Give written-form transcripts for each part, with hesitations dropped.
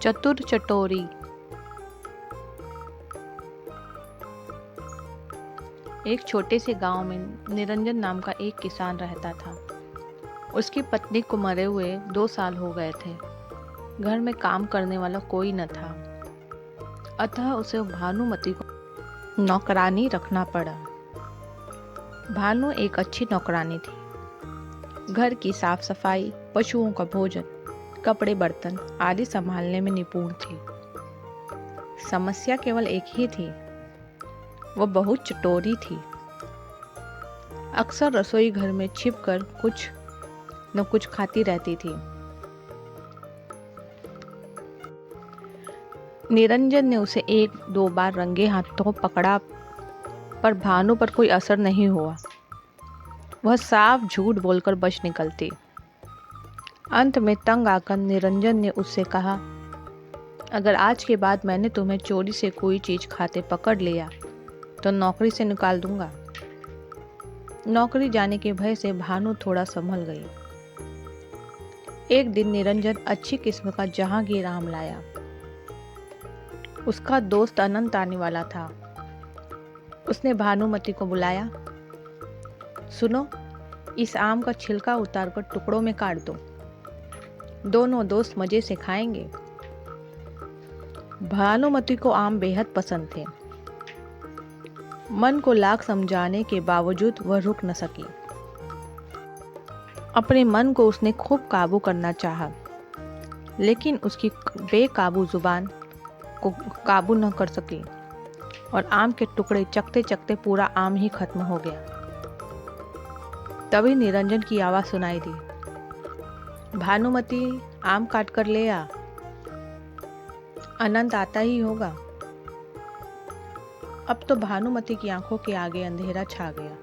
चतुर चटोरी। एक छोटे से गांव में निरंजन नाम का एक किसान रहता था। उसकी पत्नी को मरे हुए 2 साल हो गए थे। घर में काम करने वाला कोई न था, अतः उसे भानुमति को नौकरानी रखना पड़ा। भानु एक अच्छी नौकरानी थी। घर की साफ सफाई, पशुओं का भोजन, कपड़े बर्तन आदि संभालने में निपुण थी। समस्या केवल एक ही थी, वह बहुत चटोरी थी। अक्सर रसोई घर में छिपकर कुछ न कुछ खाती रहती थी। निरंजन ने उसे 1-2 बार रंगे हाथों पकड़ा, पर भानु पर कोई असर नहीं हुआ। वह साफ झूठ बोलकर बच निकलती। अंत में तंग आकर निरंजन ने उससे कहा, अगर आज के बाद मैंने तुम्हें चोरी से कोई चीज खाते पकड़ लिया तो नौकरी से निकाल दूंगा। नौकरी जाने के भय से भानु थोड़ा संभल गई। एक दिन निरंजन अच्छी किस्म का जहांगीर आम लाया। उसका दोस्त अनंत आने वाला था। उसने भानुमति को बुलाया, सुनो, इस आम का छिलका उतारकर टुकड़ों में काट दो। दोनों दोस्त मजे से खाएंगे। भानुमति को आम बेहद पसंद थे। मन को लाख समझाने के बावजूद वह रुक न सकी। अपने मन को उसने खूब काबू करना चाहा, लेकिन उसकी बेकाबू जुबान को काबू न कर सकी और आम के टुकड़े चखते चखते पूरा आम ही खत्म हो गया। तभी निरंजन की आवाज सुनाई दी, भानुमति, आम काट कर ले आ, अनंत आता ही होगा। अब तो भानुमति की आंखों के आगे अंधेरा छा गया।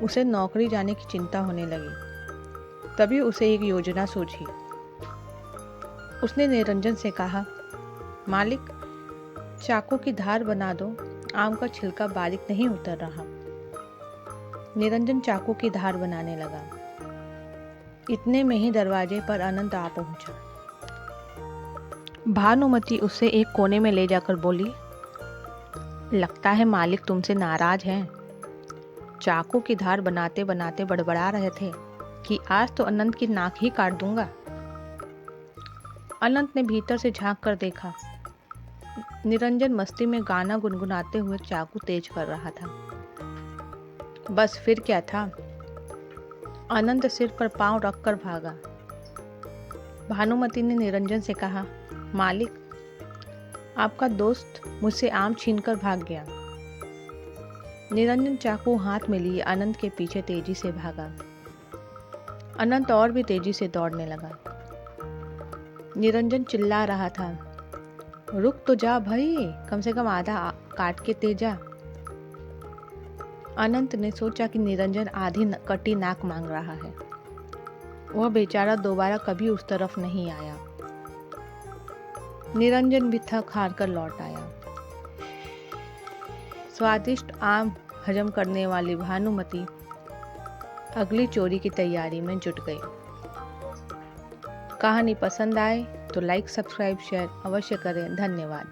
उसे नौकरी जाने की चिंता होने लगी। तभी उसे एक योजना सूझी। उसने निरंजन से कहा, मालिक, चाकू की धार बना दो, आम का छिलका बारीक नहीं उतर रहा। निरंजन चाकू की धार बनाने लगा। इतने में ही दरवाजे पर अनंत आ पहुंचा। भानुमति उसे एक कोने में ले जाकर बोली, लगता है मालिक तुमसे नाराज हैं। चाकू की धार बनाते बनाते बड़बड़ा रहे थे कि आज तो अनंत की नाक ही काट दूंगा। अनंत ने भीतर से झांक कर देखा। निरंजन मस्ती में गाना गुनगुनाते हुए चाकू तेज कर रहा था। बस फिर क्या था, अनंत सिर पर पांव रखकर भागा। भानुमति ने निरंजन से कहा, मालिक, आपका दोस्त मुझसे आम छीनकर भाग गया। निरंजन चाकू हाथ में लिए अनंत के पीछे तेजी से भागा। अनंत और भी तेजी से दौड़ने लगा। निरंजन चिल्ला रहा था, रुक तो जा भाई, कम से कम आधा काट के दे जा। अनंत ने सोचा कि निरंजन आधी कटी नाक मांग रहा है। वह बेचारा दोबारा कभी उस तरफ नहीं आया। निरंजन भी थक हार कर लौट आया। स्वादिष्ट आम हजम करने वाली भानुमति अगली चोरी की तैयारी में जुट गई। कहानी पसंद आए तो लाइक, सब्सक्राइब, शेयर अवश्य करें। धन्यवाद।